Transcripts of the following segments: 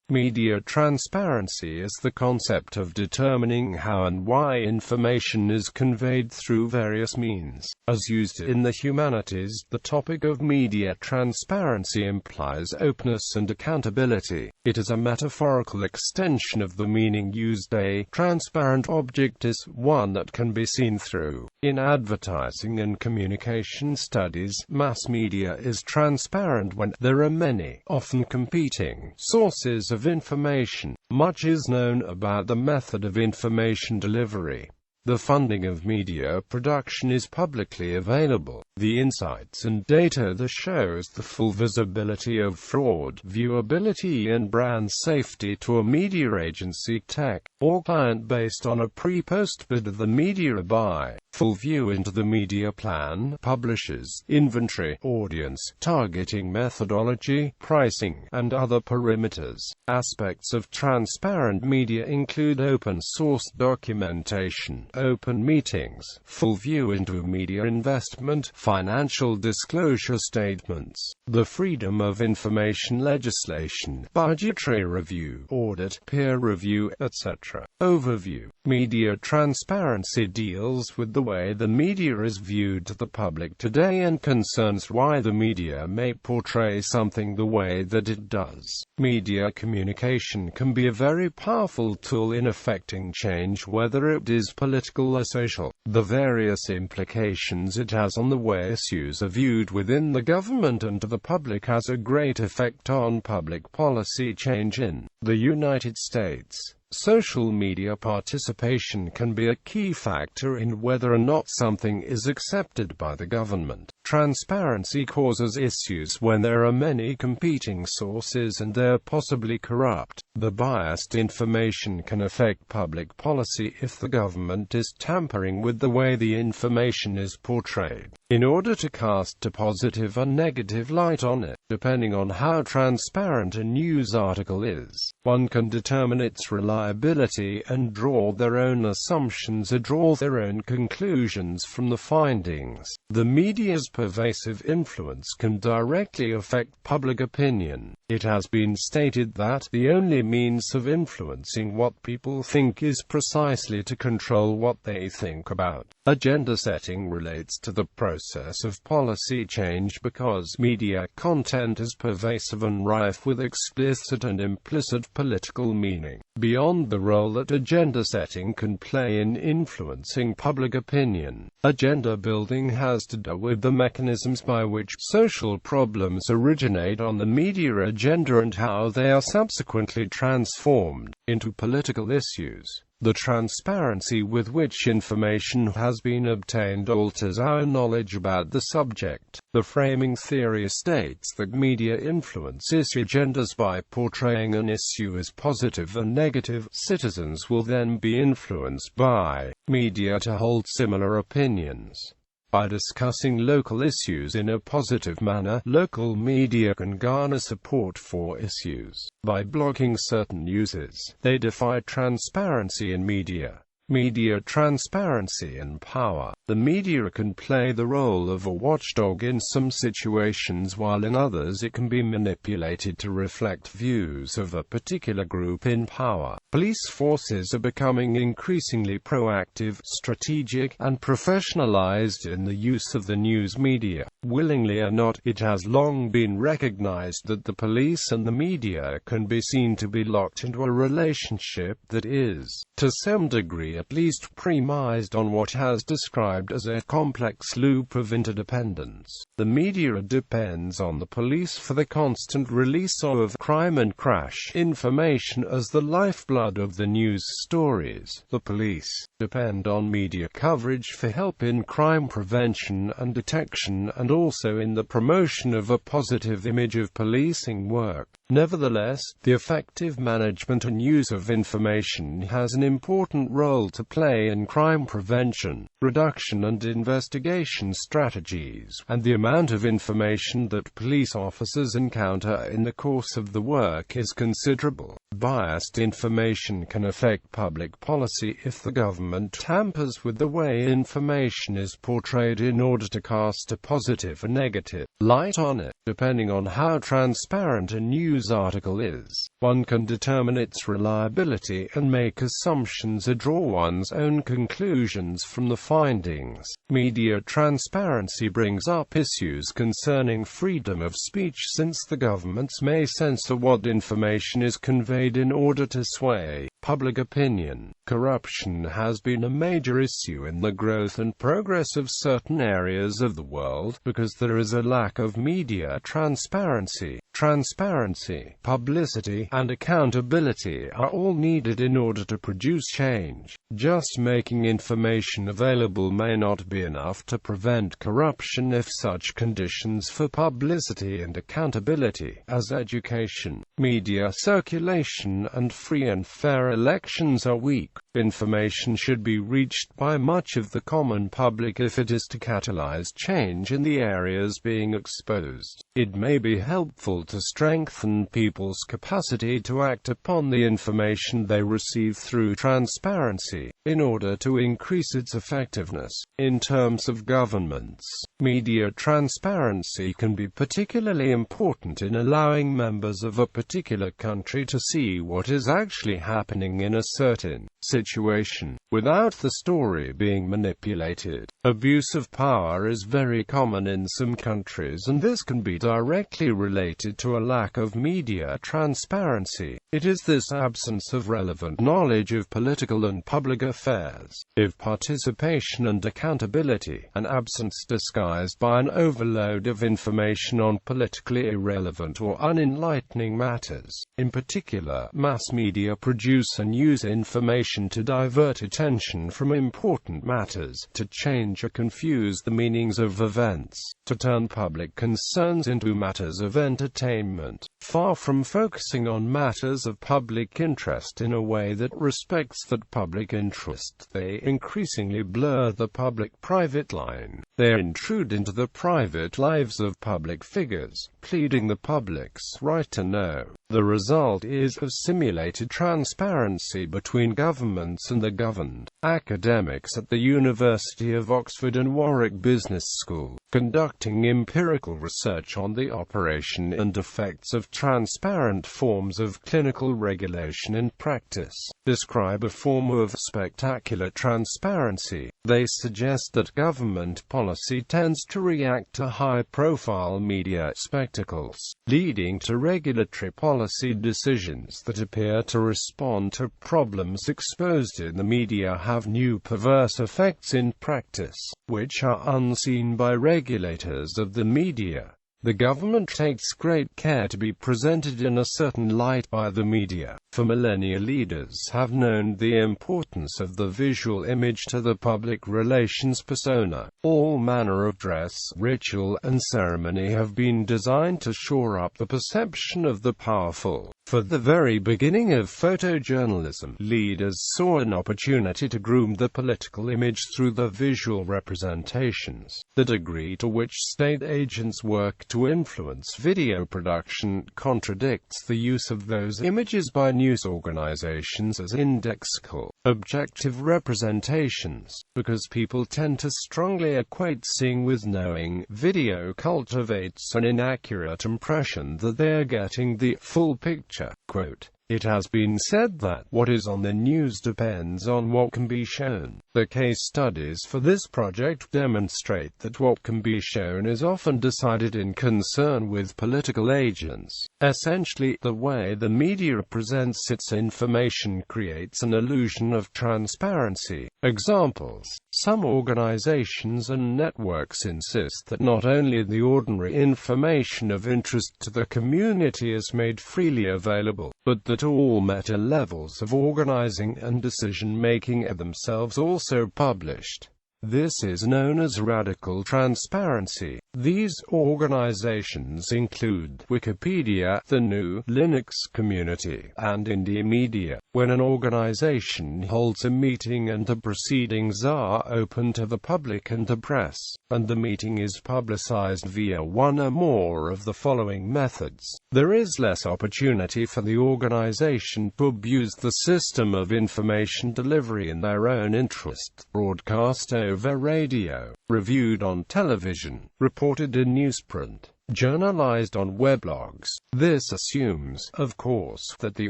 Media transparency is the concept of determining how and why information is conveyed through various means. As used in the humanities, the topic of media transparency implies openness and accountability. It is a metaphorical extension of the meaning used. A transparent object is one that can be seen through. In advertising and communication studies, mass media is transparent when there are many, often competing, sources of information. Much is known about the method of information delivery. The funding of media production is publicly available. The insights and data that shows the full visibility of fraud, viewability and brand safety to a media agency, tech, or client based on a pre-post bid of the media buy. Full view into the media plan, publishers, inventory, audience, targeting methodology, pricing, and other parameters. Aspects of transparent media include open source documentation, open meetings, full view into media investment, financial disclosure statements, the freedom of information legislation, budgetary review, audit, peer review, etc. Overview. Media transparency deals with the way the media is viewed to the public today and concerns why the media may portray something the way that it does. Media communication can be a very powerful tool in affecting change, whether it is political or social. The various implications it has on the way issues are viewed within the government and to the public has a great effect on public policy change. In the United States, social media participation can be a key factor in whether or not something is accepted by the government. Transparency causes issues when there are many competing sources and they're possibly corrupt. The biased information can affect public policy if the government is tampering with the way the information is portrayed, in order to cast a positive or negative light on it. Depending on how transparent a news article is, one can determine its reliability and draw their own assumptions or draw their own conclusions from the findings. The media's pervasive influence can directly affect public opinion. It has been stated that the only means of influencing what people think is precisely to control what they think about. Agenda setting relates to the process of policy change because media content is pervasive and rife with explicit and implicit political meaning. Beyond the role that agenda setting can play in influencing public opinion, agenda building has to do with the mechanisms by which social problems originate on the media agenda and how they are subsequently transformed into political issues. The transparency with which information has been obtained alters our knowledge about the subject. The framing theory states that media influences agendas by portraying an issue as positive and negative. Citizens will then be influenced by media to hold similar opinions. By discussing local issues in a positive manner, local media can garner support for issues. By blocking certain uses, they defy transparency in media. Media transparency and power. The media can play the role of a watchdog in some situations, while in others it can be manipulated to reflect views of a particular group in power. Police forces are becoming increasingly proactive, strategic, and professionalized in the use of the news media. Willingly or not, it has long been recognized that the police and the media can be seen to be locked into a relationship that is, to some degree at least, premised on what has described as a complex loop of interdependence. The media depends on the police for the constant release of crime and crash information as the lifeblood of the news stories. The police depend on media coverage for help in crime prevention and detection, and also in the promotion of a positive image of policing work. Nevertheless, the effective management and use of information has an important role to play in crime prevention. reduction and investigation strategies, and the amount of information that police officers encounter in the course of the work is considerable. Biased information can affect public policy if the government tampers with the way information is portrayed in order to cast a positive or negative light on it. Depending on how transparent a news article is, one can determine its reliability and make assumptions or draw one's own conclusions from the findings. Media transparency brings up issues concerning freedom of speech, since the governments may censor what information is conveyed in order to sway public opinion. Corruption has been a major issue in the growth and progress of certain areas of the world, because there is a lack of media transparency. Transparency, publicity, and accountability are all needed in order to produce change. Just making information available may not be enough to prevent corruption if such conditions for publicity and accountability, as education, media circulation, and free and fair elections are weak. Information should be reached by much of the common public if it is to catalyze change in the areas being exposed. It may be helpful to strengthen people's capacity to act upon the information they receive through transparency, in order to increase its effectiveness. In terms of governments, media transparency can be particularly important in allowing members of a particular country to see what is actually happening in a certain situation, without the story being manipulated. Abuse of power is very common in some countries, and this can be directly related to a lack of media transparency. It is this absence of relevant knowledge of political and public affairs, of participation and accountability, an absence disguised by an overload of information on politically irrelevant or unenlightening matters. In particular, mass media produce and use information to divert attention from important matters, to change or confuse the meanings of events, to turn public concerns into matters of entertainment. Far from focusing on matters of public interest in a way that respects that public interest, they increasingly blur the public-private line. They intrude into the private lives of public figures, pleading the public's right to know. The result is of simulated transparency between governments and the governed. Academics at the University of Oxford and Warwick Business School, conducting empirical research on the operation and effects of transparent forms of clinical regulation in practice, describe a form of spectacular transparency. They suggest that government policy tends to react to high-profile media spectacles, leading to regulatory policy decisions that appear to respond to problems exposed in the media have new perverse effects in practice, which are unseen by regulators of the media. The government takes great care to be presented in a certain light by the media, for millennia leaders have known the importance of the visual image to the public relations persona. All manner of dress, ritual, and ceremony have been designed to shore up the perception of the powerful. For the very beginning of photojournalism, leaders saw an opportunity to groom the political image through the visual representations. The degree to which state agents work to influence video production contradicts the use of those images by news organizations as indexical, objective representations, because people tend to strongly equate seeing with knowing. Video cultivates an inaccurate impression that they are getting the full picture. Quote, "It has been said that what is on the news depends on what can be shown." The case studies for this project demonstrate that what can be shown is often decided in concern with political agents. Essentially, the way the media presents its information creates an illusion of transparency. Examples: some organizations and networks insist that not only the ordinary information of interest to the community is made freely available, but that all meta-levels of organizing and decision-making are themselves also published. This is known as radical transparency. These organizations include Wikipedia, the GNU Linux community, and Indie Media. When an organization holds a meeting and the proceedings are open to the public and the press, and the meeting is publicized via one or more of the following methods, there is less opportunity for the organization to abuse the system of information delivery in their own interest. Broadcast over radio, reviewed on television, reported in newsprint, journalized on weblogs. This assumes, of course, that the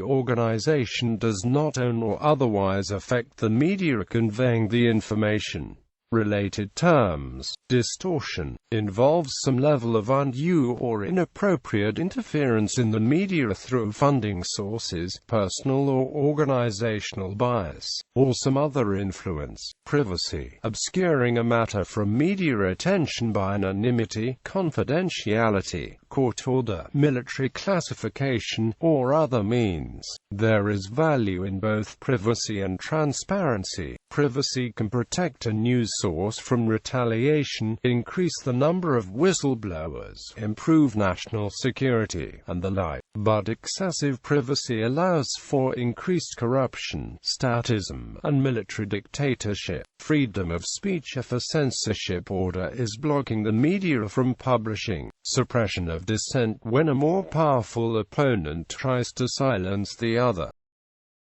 organization does not own or otherwise affect the media conveying the information. Related terms. Distortion involves some level of undue or inappropriate interference in the media through funding sources, personal or organizational bias, or some other influence. Privacy, obscuring a matter from media attention by anonymity, confidentiality, court order, military classification, or other means. There is value in both privacy and transparency. Privacy can protect a news source from retaliation, increase the number of whistleblowers, improve national security, and the like. But excessive privacy allows for increased corruption, statism, and military dictatorship. Freedom of speech. If a censorship order is blocking the media from publishing, suppression of dissent when a more powerful opponent tries to silence the other,